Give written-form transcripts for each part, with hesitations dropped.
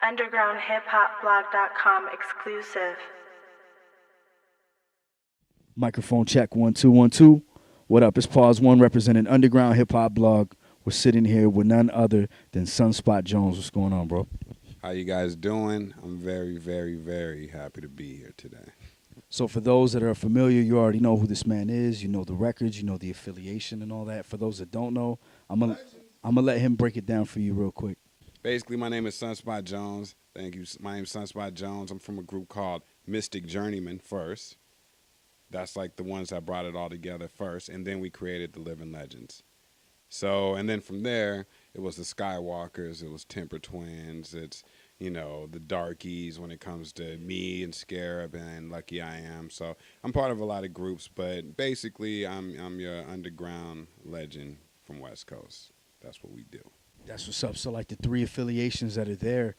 UndergroundHipHopBlog.com exclusive. Microphone check 1 2 1 2. What up? It's Pawz One representing Underground Hip Hop Blog. We're sitting here with none other than Sunspot Jonz. What's going on, bro? How you guys doing? I'm very, very, very happy to be here today. So for those that are familiar, you already know who this man is. You know the records, you know the affiliation and all that. For those that don't know, I'm gonna let him break it down for you real quick. Basically, my name is Sunspot Jonz. Thank you. My name is Sunspot Jonz. I'm from a group called Mystic Journeyman first. That's like the ones that brought it all together first. And then we created the Living Legends. So, and then from there, it was the Skywalkers. It was Temper Twins. It's, the Darkies when it comes to me and Scarab and Lucky I Am. So I'm part of a lot of groups, but basically I'm your underground legend from West Coast. That's what we do. That's what's up. So like the three affiliations that are there,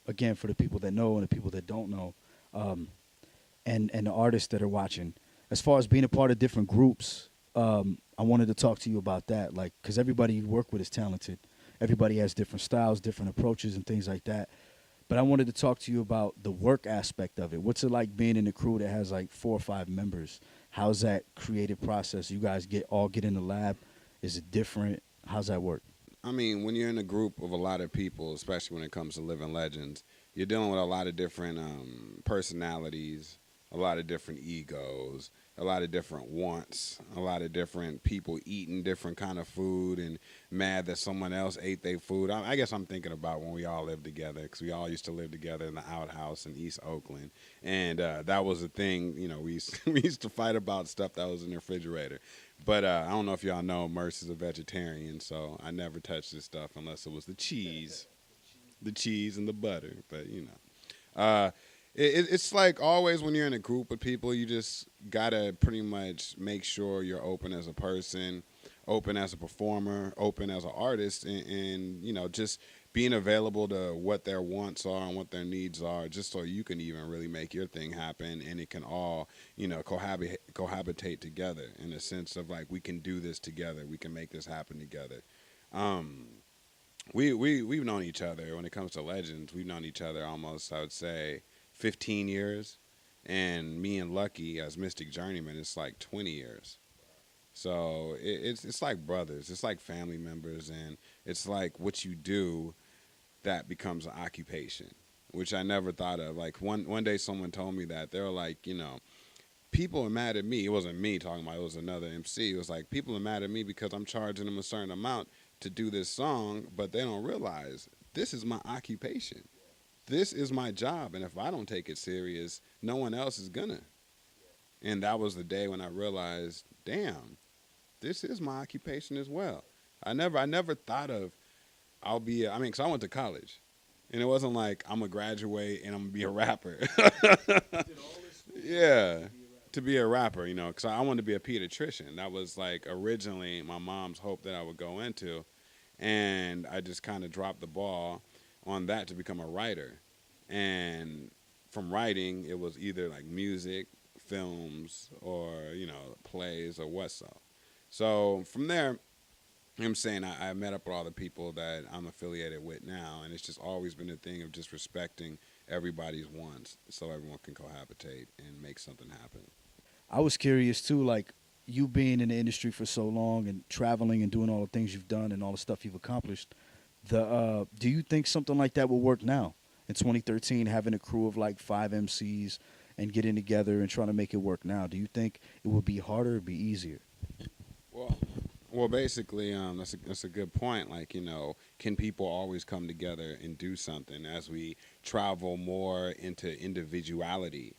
again for the people that know and the people that don't know, and the artists that are watching. As far as being a part of different groups, I wanted to talk to you about that. Like, because everybody you work with is talented. Everybody has different styles, different approaches, and things like that. But I wanted to talk to you about the work aspect of it. What's it like being in a crew that has like 4 or 5 members? How's that creative process? You guys get in the lab? Is it different? How's that work? I mean, when you're in a group of a lot of people, especially when it comes to Living Legends, you're dealing with a lot of different personalities, a lot of different egos, a lot of different wants, a lot of different people eating different kind of food and mad that someone else ate their food. I guess I'm thinking about when we all lived together, because we all used to live together in the outhouse in East Oakland. And that was the thing, we used to fight about stuff that was in the refrigerator. But I don't know if y'all know, Merce is a vegetarian, so I never touched this stuff unless it was the cheese and the butter. But, it's like always when you're in a group with people, you just gotta pretty much make sure you're open as a person, open as a performer, open as an artist, and just being available to what their wants are and what their needs are, just so you can even really make your thing happen, and it can all cohabitate together in a sense of like we can do this together, we can make this happen together. We've known each other when it comes to Legends. We've known each other almost, I would say, 15 years, and me and Lucky as Mystic Journeyman, it's like 20 years. So it's like brothers, it's like family members, and it's like what you do that becomes an occupation, which I never thought of. Like one day someone told me that they were like, people are mad at me. It wasn't me talking about it, was another MC. It was like, people are mad at me because I'm charging them a certain amount to do this song, but they don't realize this is my occupation. This is my job, and if I don't take it serious, no one else is gonna. And that was the day when I realized, damn, this is my occupation as well. I never thought of because I went to college, and it wasn't like I'm gonna graduate and I'm gonna be a rapper. Yeah, to be a rapper, because I wanted to be a pediatrician. That was like originally my mom's hope that I would go into, and I just kind of dropped the ball on that to become a writer. And from writing, it was either like music, films, or plays or what so. So from there, I'm saying I met up with all the people that I'm affiliated with now, and it's just always been a thing of just respecting everybody's wants so everyone can cohabitate and make something happen. I was curious too, like you being in the industry for so long and traveling and doing all the things you've done and all the stuff you've accomplished. Do you think something like that will work now in 2013, having a crew of like 5 MCs and getting together and trying to make it work now? Do you think it would be harder or be easier? Well, basically, that's a good point. Like, can people always come together and do something as we travel more into individuality?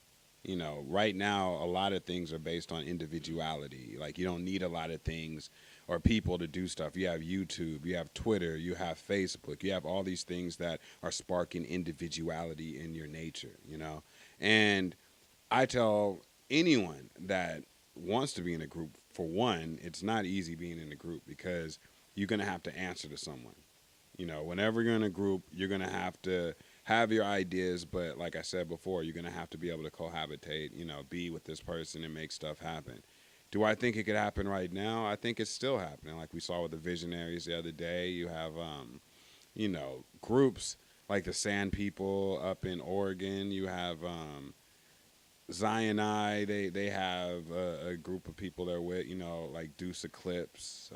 Right now, a lot of things are based on individuality. Like, you don't need a lot of things or people to do stuff. You have YouTube, you have Twitter, you have Facebook, you have all these things that are sparking individuality in your nature, And I tell anyone that wants to be in a group, for one, it's not easy being in a group because you're going to have to answer to someone. Whenever you're in a group, you're going to have your ideas, but like I said before, you're going to have to be able to cohabitate, be with this person and make stuff happen. Do I think it could happen right now? I think it's still happening. Like we saw with the Visionaries the other day, you have, groups like the Sand People up in Oregon. You have Zion I. They have a group of people they're with. You know, like Deuce Eclipse.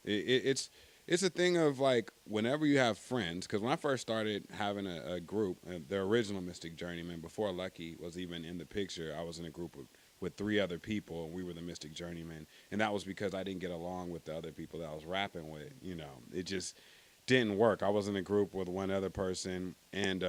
It's a thing of like whenever you have friends. Because when I first started having a group, the original Mystic Journeyman, before Lucky was even in the picture, I was in a group with 3 other people, and we were the Mystic Journeymen. And that was because I didn't get along with the other people that I was rapping with. You know, it just didn't work. I was in a group with one other person, and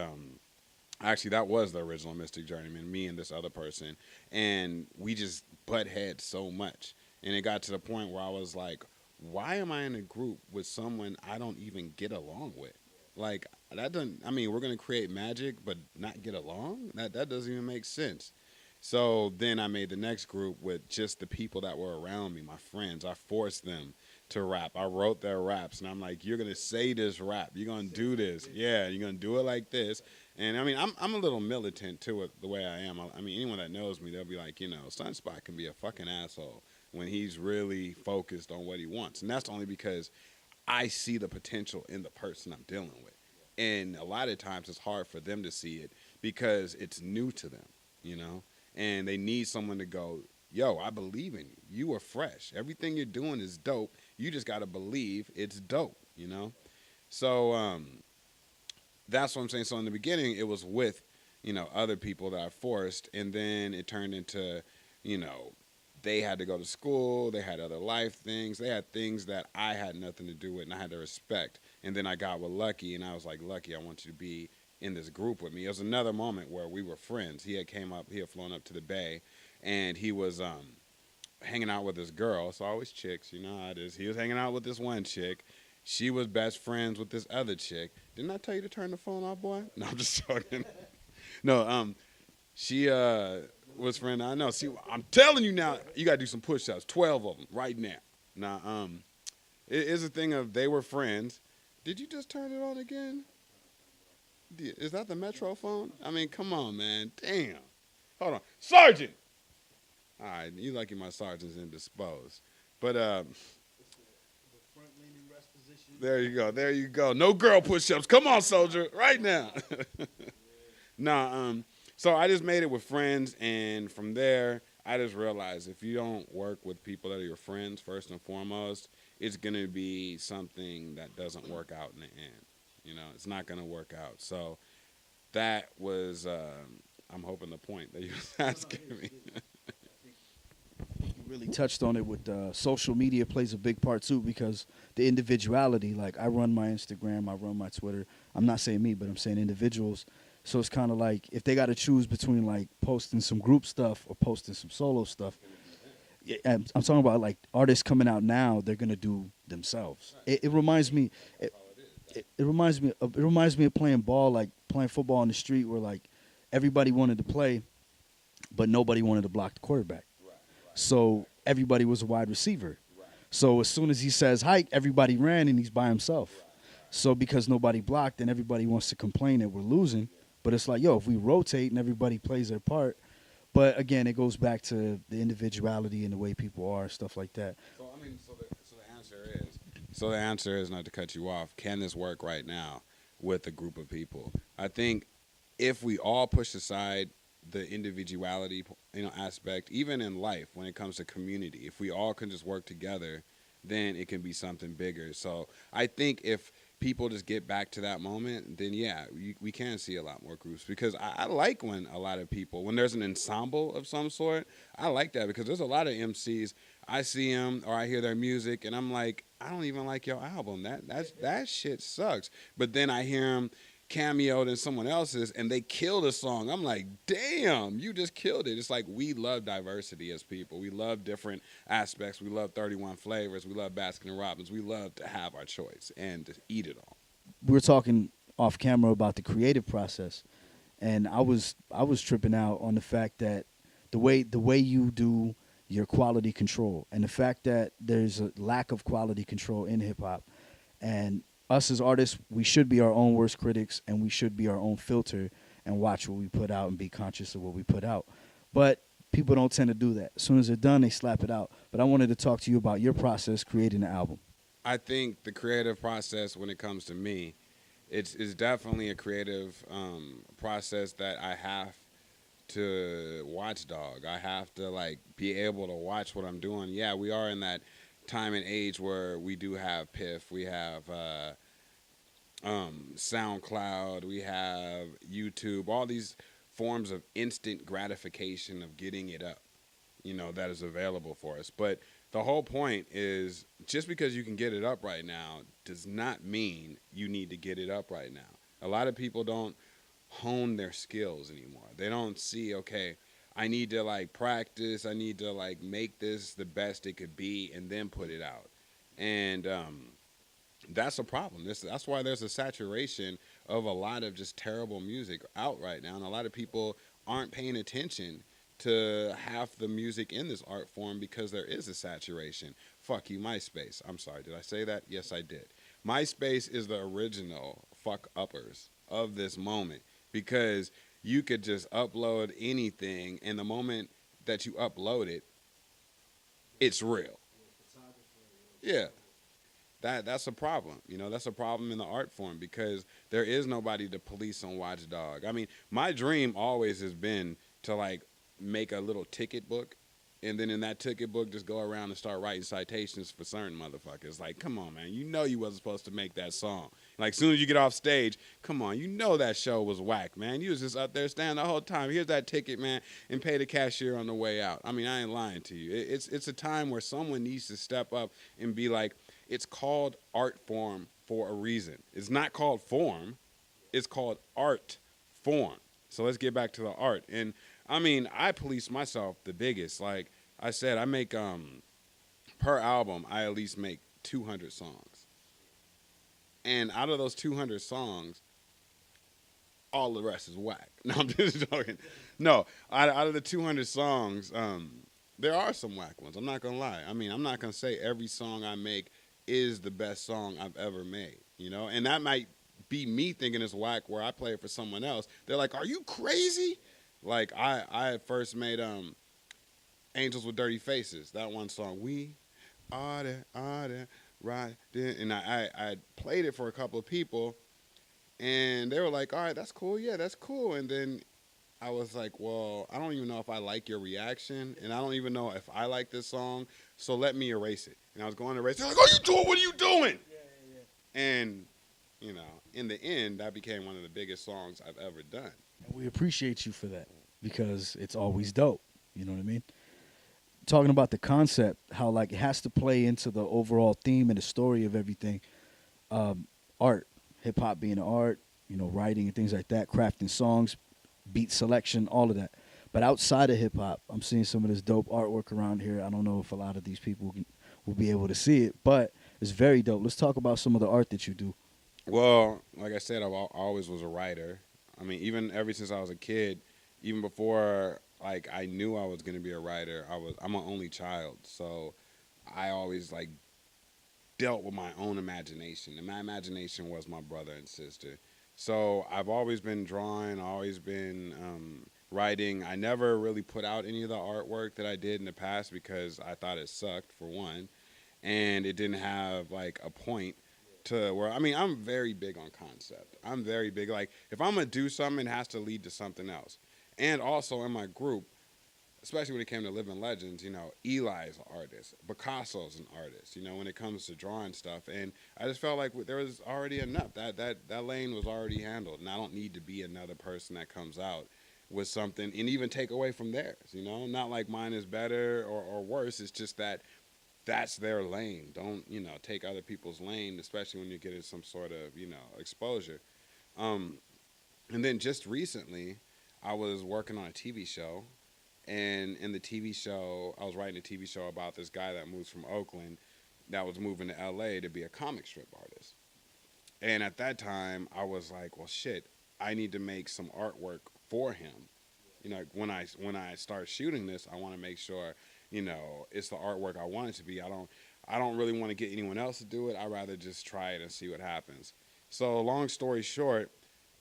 actually that was the original Mystic Journeyman, me and this other person, and we just butt heads so much. And it got to the point where I was like, why am I in a group with someone I don't even get along with? Like, that doesn't, I mean, we're going to create magic, but not get along? That doesn't even make sense. So then I made the next group with just the people that were around me, my friends. I forced them to rap. I wrote their raps, and I'm like, you're going to say this rap. You're going to do this. Yeah, you're going to do it like this. And, I mean, I'm a little militant to it the way I am. I mean, anyone that knows me, they'll be like, you know, Sunspot can be a fucking asshole when he's really focused on what he wants. And that's only because I see the potential in the person I'm dealing with. And a lot of times it's hard for them to see it because it's new to them, you know? And they need someone to go, yo, I believe in you. You are fresh. Everything you're doing is dope. You just got to believe it's dope, you know? So that's what I'm saying. So in the beginning, it was with, you know, other people that I forced. And then it turned into, you know, they had to go to school. They had other life things. They had things that I had nothing to do with and I had to respect. And then I got with Lucky, and I was like, Lucky, I want you to be in this group with me. It was another moment where we were friends. He had flown up to the Bay, and he was hanging out with this girl. So always chicks, you know how it is. He was hanging out with this one chick. She was best friends with this other chick. Didn't I tell you to turn the phone off, boy? No, I'm just joking. No, she was friend. I know. See, I'm telling you now, you got to do some push-ups, 12 of them right now. Now, it is a thing of they were friends. Did you just turn it on again? Is that the Metro phone? I mean, come on, man. Damn. Hold on. Sergeant! All right, you lucky my sergeant's indisposed. But, there you go. There you go. No girl push-ups. Come on, soldier. Right now. So I just made it with friends, and from there, I just realized if you don't work with people that are your friends, first and foremost, it's going to be something that doesn't work out in the end. You know, it's not going to work out. So that was, I'm hoping, the point that you was asking me. You really touched on it with social media plays a big part, too, because the individuality, like I run my Instagram, I run my Twitter. I'm not saying me, but I'm saying individuals. So it's kind of like if they got to choose between like posting some group stuff or posting some solo stuff, I'm talking about like artists coming out now, they're going to do themselves. It reminds me it reminds me of playing ball, like playing football on the street where like everybody wanted to play, but nobody wanted to block the quarterback. So everybody was a wide receiver. So as soon as he says hike, everybody ran and he's by himself. So because nobody blocked and everybody wants to complain that we're losing, but it's like, yo, if we rotate and everybody plays their part. But again, it goes back to the individuality and the way people are, stuff like that. So I mean, the answer is not to cut you off. Can this work right now with a group of people? I think if we all push aside the individuality, you know, aspect, even in life when it comes to community, if we all can just work together, then it can be something bigger. So I think if people just get back to that moment, then yeah, we can see a lot more groups. Because I like when a lot of people, when there's an ensemble of some sort, I like that because there's a lot of MCs, I see them or I hear their music and I'm like, I don't even like your album. That shit sucks. But then I hear them cameoed in someone else's and they kill the song. I'm like, damn, you just killed it. It's like we love diversity as people. We love different aspects. We love 31 flavors. We love Baskin and Robbins. We love to have our choice and to eat it all. We were talking off camera about the creative process, and I was tripping out on the fact that the way you do your quality control and the fact that there's a lack of quality control in hip hop, and us as artists, we should be our own worst critics and we should be our own filter and watch what we put out and be conscious of what we put out. But people don't tend to do that. As soon as they're done, they slap it out. But I wanted to talk to you about your process creating the album. I think the creative process when it comes to me it's definitely a creative process that I have to watchdog. I have to like be able to watch what I'm doing. Yeah, we are in that time and age where we do have Piff, we have SoundCloud, we have YouTube, all these forms of instant gratification of getting it up, that is available for us. But the whole point is just because you can get it up right now does not mean you need to get it up right now. A lot of people don't hone their skills anymore. They don't see, okay, I need to like practice, I need to like make this the best it could be and then put it out. And that's a problem. That's why there's a saturation of a lot of just terrible music out right now. And a lot of people aren't paying attention to half the music in this art form because there is a saturation. Fuck you, MySpace. I'm sorry, did I say that? Yes, I did. MySpace is the original fuck uppers of this moment because you could just upload anything, and the moment that you upload it, it's real. Yeah. That's a problem. That's a problem in the art form because there is nobody to police and watchdog. I mean, my dream always has been to like make a little ticket book, and then in that ticket book just go around and start writing citations for certain motherfuckers. Like, come on, man, you wasn't supposed to make that song. Like, as soon as you get off stage, come on, that show was whack, man. You was just up there standing the whole time. Here's that ticket, man, and pay the cashier on the way out. I mean, I ain't lying to you. It's a time where someone needs to step up and be like, it's called art form for a reason. It's not called form. It's called art form. So let's get back to the art. And I mean, I police myself the biggest. Like I said, I make per album, I at least make 200 songs. And out of those 200 songs, all the rest is whack. No, I'm just joking. No, out of the 200 songs, there are some whack ones. I'm not gonna lie. I mean, I'm not gonna say every song I make is the best song I've ever made. And that might be me thinking it's whack where I play it for someone else. They're like, "Are you crazy?" Like I first made Angels with Dirty Faces, that one song, we are there, right there. And I played it for a couple of people, and they were like, all right, that's cool, yeah, that's cool. And then I was like, well, I don't even know if I like your reaction, and I don't even know if I like this song, so let me erase it. And I was going to erase it. They're like, oh, you doing? What are you doing? Yeah. And, in the end, that became one of the biggest songs I've ever done. And we appreciate you for that because it's always dope. You know what I mean? Talking about the concept, how like it has to play into the overall theme and the story of everything. Art, hip hop being art, writing and things like that, crafting songs, beat selection, all of that. But outside of hip hop, I'm seeing some of this dope artwork around here. I don't know if a lot of these people will be able to see it, but it's very dope. Let's talk about some of the art that you do. Well, like I said, I always was a writer. I mean, even ever since I was a kid, even before like I knew I was gonna be a writer, I'm an only child, so I always like dealt with my own imagination, and my imagination was my brother and sister. So I've always been drawing, always been writing. I never really put out any of the artwork that I did in the past because I thought it sucked, for one, and it didn't have like a point to where, I mean, I'm very big on concept. I'm very big, like, if I'm going to do something, it has to lead to something else. And also in my group, especially when it came to Living Legends, Eli's an artist, Picasso's an artist, when it comes to drawing stuff. And I just felt like there was already enough. That lane was already handled, and I don't need to be another person that comes out with something and even take away from theirs, Not like mine is better or worse. It's just that's their lane. Don't, take other people's lane, especially when you're getting some sort of, exposure. And then just recently, I was working on a TV show, and in the TV show, I was writing a TV show about this guy that moves from Oakland that was moving to LA to be a comic strip artist. And at that time, I was like, well, shit, I need to make some artwork for him. When I start shooting this, I want to make sure, it's the artwork I want it to be. I don't really want to get anyone else to do it. I'd rather just try it and see what happens. So long story short,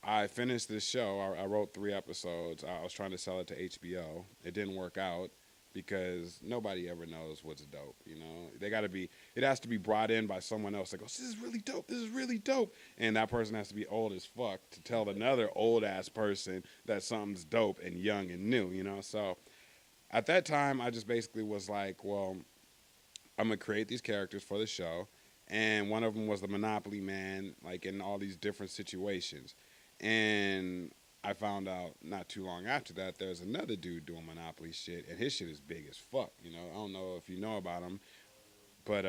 I finished this show. I wrote 3 episodes. I was trying to sell it to HBO. It didn't work out. because nobody ever knows what's dope. They got to be. It has to be brought in by someone else. Like, oh, this is really dope. This is really dope, and that person has to be old as fuck to tell another old ass person that something's dope and young and new. So at that time, I just basically was like, well, I'm gonna create these characters for the show, and one of them was the Monopoly Man, like in all these different situations, and I found out not too long after that there's another dude doing Monopoly shit, and his shit is big as fuck. I don't know if you know about him, but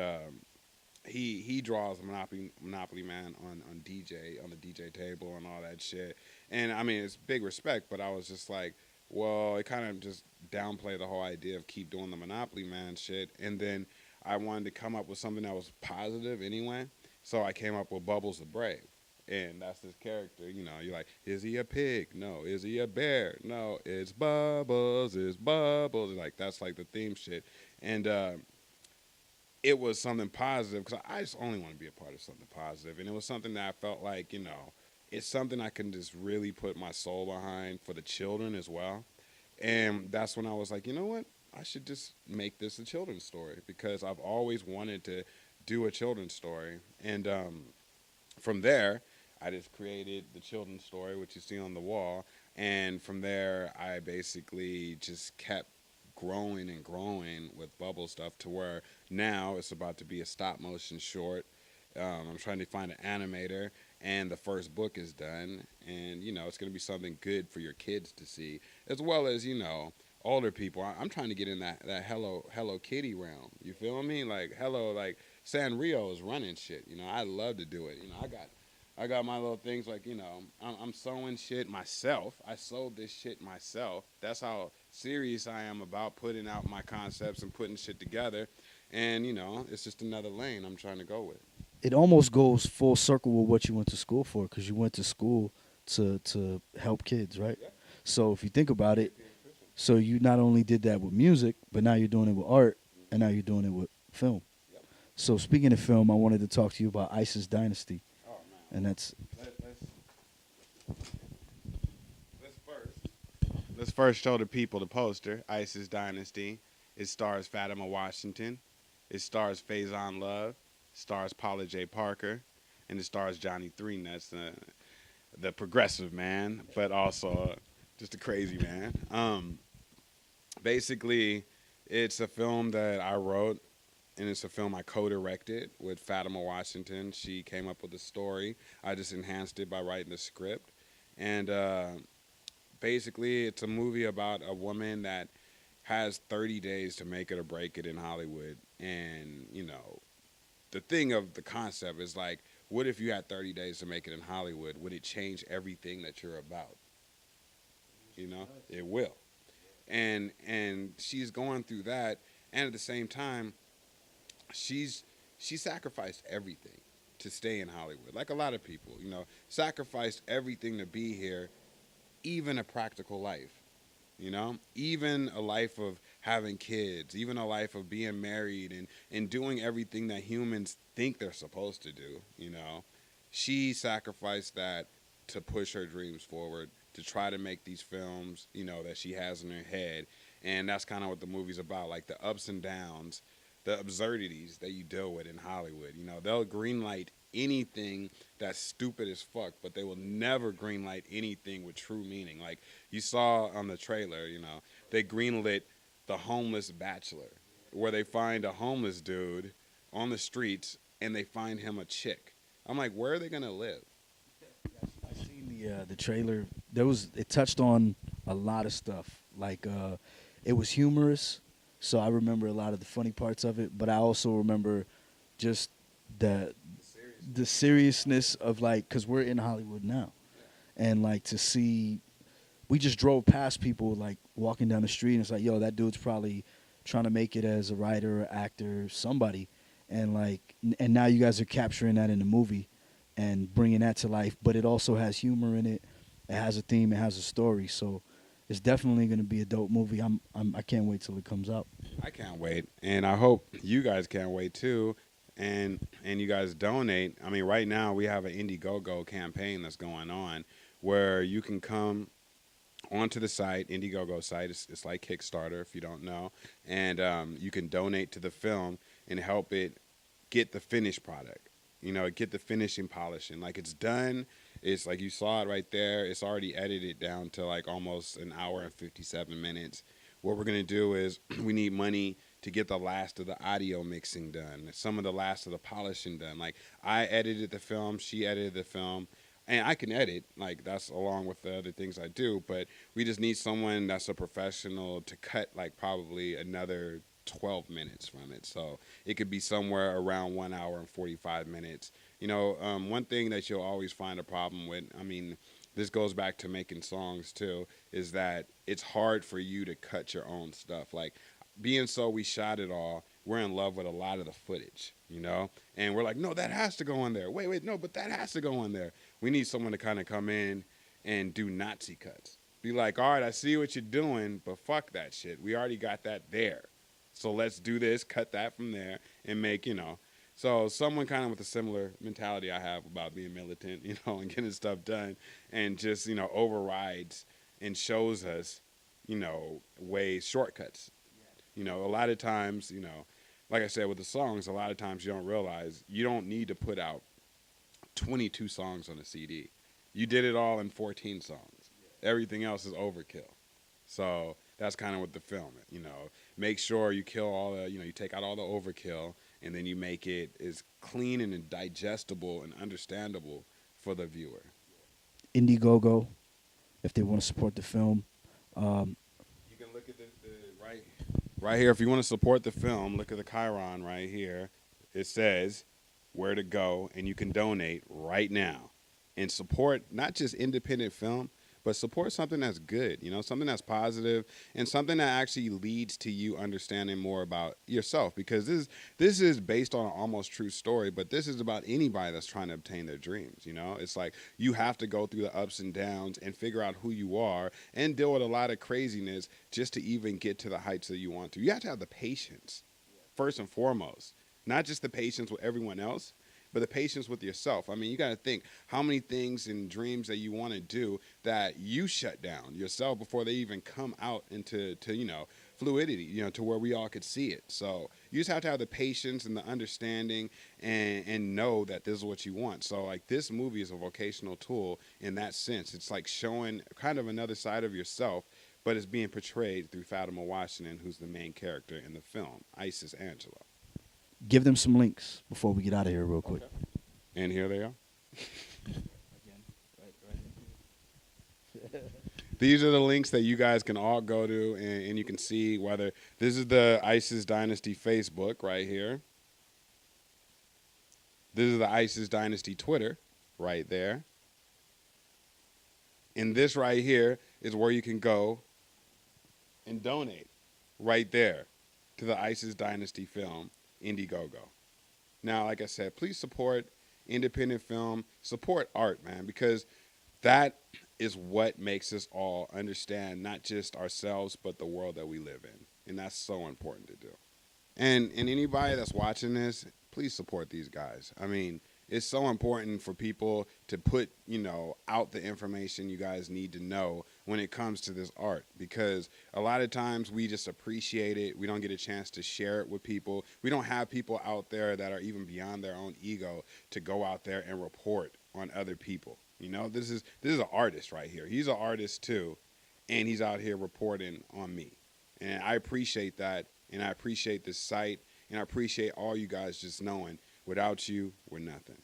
he draws the Monopoly Man on the DJ table and all that shit, and I mean it's big respect, but I was just like, well, it kind of just downplay the whole idea of keep doing the Monopoly Man shit, and then I wanted to come up with something that was positive anyway, so I came up with Bubbles the Brave. And that's this character, you're like, is he a pig? No. Is he a bear? No. It's Bubbles, it's Bubbles. Like, that's like the theme shit. And it was something positive, because I just only want to be a part of something positive. And it was something that I felt like, it's something I can just really put my soul behind for the children as well. And that's when I was like, you know what? I should just make this a children's story, because I've always wanted to do a children's story. And from there, I just created the children's story, which you see on the wall. And from there, I basically just kept growing and growing with Bubble stuff to where now it's about to be a stop motion short. I'm trying to find an animator, and the first book is done. And, it's going to be something good for your kids to see, as well as, older people. I'm trying to get in that Hello Kitty realm. You feel me? Like like Sanrio is running shit. I love to do it. I got my little things like, I'm sewing shit myself. I sewed this shit myself. That's how serious I am about putting out my concepts and putting shit together. And, it's just another lane I'm trying to go with. It almost goes full circle with what you went to school for, because you went to school to help kids, right? Yeah. So if you think about it, so you not only did that with music, but now you're doing it with art, and now you're doing it with film. Yep. So speaking of film, I wanted to talk to you about ISIS Dynasty. Oh, man. And that's... Let's first show the people the poster, ISIS Dynasty. It stars Fatima Washington. It stars Faison Love. It stars Paula J. Parker. And it stars Johnny Three Nuts, the progressive man, but also just a crazy man. Basically, it's a film that I wrote, and it's a film I co-directed with Fatima Washington. She came up with the story. I just enhanced it by writing the script. And basically, it's a movie about a woman that has 30 days to make it or break it in Hollywood. And, the thing of the concept is like, what if you had 30 days to make it in Hollywood? Would it change everything that you're about? It will. And she's going through that, and at the same time, she sacrificed everything to stay in Hollywood. Like a lot of people, sacrificed everything to be here, even a practical life, even a life of having kids, even a life of being married and doing everything that humans think they're supposed to do, She sacrificed that to push her dreams forward, to try to make these films, that she has in her head. And that's kind of what the movie's about, like the ups and downs, the absurdities that you deal with in Hollywood. They'll greenlight anything that's stupid as fuck, but they will never greenlight anything with true meaning. Like you saw on the trailer, they greenlit The Homeless Bachelor, where they find a homeless dude on the streets and they find him a chick. I'm like, where are they gonna live? I seen the trailer. It touched on a lot of stuff. Like it was humorous, so I remember a lot of the funny parts of it. But I also remember just the seriousness of, like, because we're in Hollywood now, and like to see, we just drove past people like walking down the street, and it's like, yo, that dude's probably trying to make it as a writer, or actor, somebody, and like, and now you guys are capturing that in the movie and bringing that to life. But it also has humor in it. It has a theme. It has a story. So it's definitely going to be a dope movie. I can't wait till it comes out. I can't wait, and I hope you guys can't wait too. And you guys donate. I mean, right now we have an IndieGoGo campaign that's going on where you can come onto the site, IndieGoGo site. It's like Kickstarter if you don't know, and you can donate to the film and help it get the finished product. You know, get the finishing polishing. Like it's done. It's like you saw it right there. It's already edited down to like almost an hour and 57 minutes. What we're gonna do is we need money to get the last of the audio mixing done, some of the last of the polishing done. Like I edited the film, she edited the film, and I can edit. Like that's along with the other things I do. But we just need someone that's a professional to cut like probably another 12 minutes from it. So it could be somewhere around 1 hour and 45 minutes. You know, one thing that you'll always find a problem with, I mean, this goes back to making songs too, is that it's hard for you to cut your own stuff. Like being so we shot it all, we're in love with a lot of the footage, you know? And we're like, no, that has to go in there. Wait, no, but that has to go in there. We need someone to kind of come in and do Nazi cuts. Be like, all right, I see what you're doing, but fuck that shit. We already got that there. So let's do this, cut that from there, and make, you know. So someone kind of with a similar mentality I have about being militant, you know, and getting stuff done, and just, you know, overrides and shows us, you know, ways, shortcuts. You know, a lot of times, you know, like I said with the songs, a lot of times you don't realize you don't need to put out 22 songs on a CD. You did it all in 14 songs. Everything else is overkill. So that's kind of with the film, you know. Make sure you kill all the, you know, you take out all the overkill, and then you make it as clean and digestible and understandable for the viewer. IndieGoGo, if they want to support the film. You can look at the right here. If you want to support the film, look at the Chiron right here. It says where to go, and you can donate right now and support not just independent film, but support something that's good, you know, something that's positive, and something that actually leads to you understanding more about yourself. Because this is based on an almost true story, but this is about anybody that's trying to obtain their dreams, you know? It's like you have to go through the ups and downs and figure out who you are and deal with a lot of craziness just to even get to the heights that you want to. You have to have the patience, first and foremost. Not just the patience with everyone else, but the patience with yourself. I mean, you got to think how many things and dreams that you want to do that you shut down yourself before they even come out into you know, fluidity, you know, to where we all could see it. So you just have to have the patience and the understanding and know that this is what you want. So like this movie is a vocational tool in that sense. It's like showing kind of another side of yourself, but it's being portrayed through Fatima Washington, who's the main character in the film, Isis Angela. Give them some links before we get out of here real quick. Okay. And here they are. These are the links that you guys can all go to, and you can see whether this is the ISIS Dynasty Facebook right here. This is the ISIS Dynasty Twitter right there. And this right here is where you can go and donate right there to the ISIS Dynasty film, IndieGoGo. Now, like I said, please support independent film, support art, man, because that is what makes us all understand not just ourselves, but the world that we live in. And that's so important to do. And anybody that's watching this, please support these guys. I mean, it's so important for people to put, you know, out the information you guys need to know when it comes to this art, because a lot of times we just appreciate it. We don't get a chance to share it with people. We don't have people out there that are even beyond their own ego to go out there and report on other people. You know, this is an artist right here. He's an artist too, and he's out here reporting on me. And I appreciate that, and I appreciate this site, and I appreciate all you guys just knowing without you, we're nothing.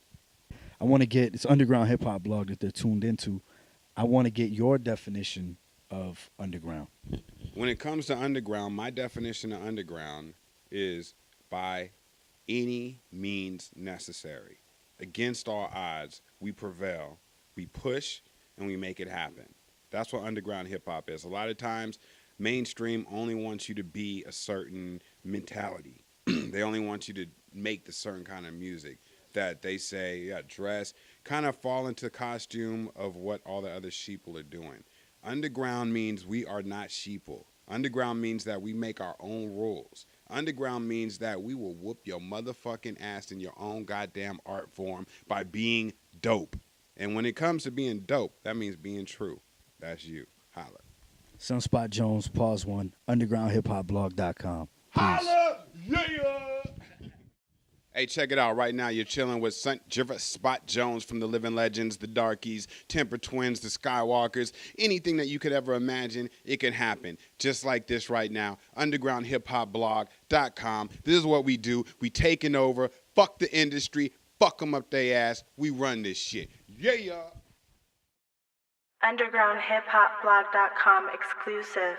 I want to get, it's underground hip hop blog that they're tuned into. I want to get your definition of underground. When it comes to underground, my definition of underground is by any means necessary. Against all odds, we prevail, we push, and we make it happen. That's what underground hip hop is. A lot of times, mainstream only wants you to be a certain mentality. They only want you to make the certain kind of music that they say, yeah, dress, kind of fall into the costume of what all the other sheeple are doing. Underground means we are not sheeple. Underground means that we make our own rules. Underground means that we will whoop your motherfucking ass in your own goddamn art form by being dope. And when it comes to being dope, that means being true. That's you. Holla. Sunspot Jonz, Pawz One, undergroundhiphopblog.com. Peace. Holla! Yeah! Hey, check it out. Right now, you're chilling with Sunspot Jonz from the Living Legends, the Darkies, Temper Twins, the Skywalkers. Anything that you could ever imagine, it can happen. Just like this right now. Undergroundhiphopblog.com. This is what we do. We taking over. Fuck the industry. Fuck them up they ass. We run this shit. Yeah! UndergroundHipHopBlog.com exclusive.